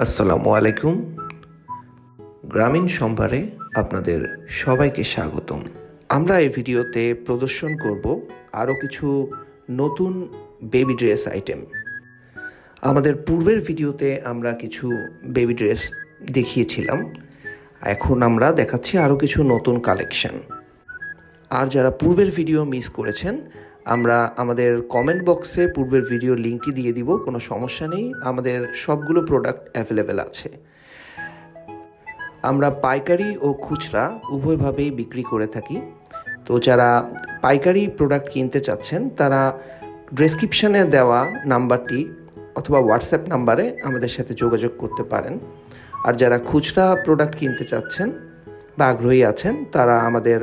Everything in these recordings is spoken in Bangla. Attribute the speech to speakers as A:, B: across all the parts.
A: আসসালামু আলাইকুম। গ্রামীণ সম্ভারে আপনাদের সবাইকে স্বাগতম। আমরা এই ভিডিওতে প্রদর্শন করব আরও কিছু নতুন বেবি ড্রেস আইটেম। আমাদের পূর্বের ভিডিওতে আমরা কিছু বেবি ড্রেস দেখিয়েছিলাম, এখন আমরা দেখাচ্ছি আরও কিছু নতুন কালেকশন। আর যারা পূর্বের ভিডিও মিস করেছেন, আমরা আমাদের কমেন্ট বক্সে পূর্বের ভিডিও লিঙ্কটি দিয়ে দিব, কোনো সমস্যা নেই। আমাদের সবগুলো প্রোডাক্ট অ্যাভেলেবেল আছে। আমরা পাইকারি ও খুচরা উভয়ভাবেই বিক্রি করে থাকি। তো যারা পাইকারি প্রোডাক্ট কিনতে চাচ্ছেন তারা ডেসক্রিপশানে দেওয়া নাম্বারটি অথবা হোয়াটসঅ্যাপ নাম্বারে আমাদের সাথে যোগাযোগ করতে পারেন। আর যারা খুচরা প্রোডাক্ট কিনতে চাচ্ছেন বা আগ্রহী আছেন তারা আমাদের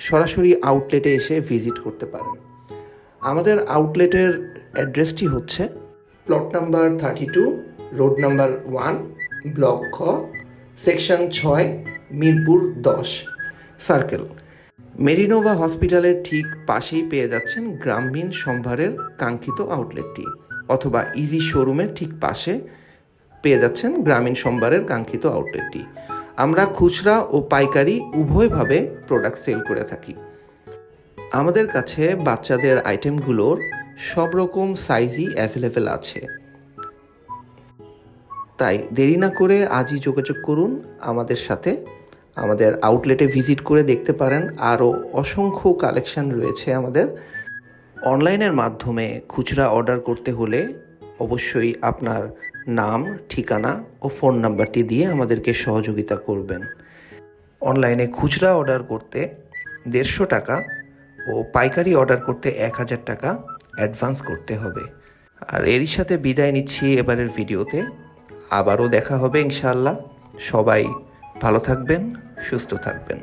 A: সরাসরি আউটলেটে এসে ভিজিট করতে পারেন। আমাদের আউটলেটের অ্যাড্রেসটি হচ্ছে plot number 32, road number 1, block খ, সেকশন 6, মিরপুর 10 সার্কেল। মেরিনোভা হসপিটালের ঠিক পাশেই পেয়ে যাচ্ছেন গ্রামীণ সম্ভারের কাঙ্ক্ষিত আউটলেটটি, অথবা ইজি শোরুমের ঠিক পাশে পেয়ে যাচ্ছেন গ্রামীণ সম্ভারের কাঙ্ক্ষিত আউটলেটটি। আমরা খুচরা ও পাইকারি উভয়ভাবে প্রোডাক্ট সেল করে থাকি। আমাদের কাছে বাচ্চাদের আইটেমগুলোর সব রকম সাইজই অ্যাভেলেবেল আছে, তাই দেরি না করে আজই যোগাযোগ করুন আমাদের সাথে। আমাদের আউটলেটে ভিজিট করে দেখতে পারেন, আরও অসংখ্য কালেকশন রয়েছে আমাদের। অনলাইনের মাধ্যমে খুচরা অর্ডার করতে হলে অবশ্যই আপনার নাম, ঠিকানা ও ফোন নাম্বারটি দিয়ে আমাদেরকে সহযোগিতা করবেন। অনলাইনে খুচরা অর্ডার করতে 150 টাকা ও পাইকারি অর্ডার করতে 1000 টাকা অ্যাডভান্স করতে হবে। আর এরই সাথে বিদায় নিচ্ছি এবারের ভিডিওতে। আবারও দেখা হবে ইনশাআল্লাহ। সবাই ভালো থাকবেন, সুস্থ থাকবেন।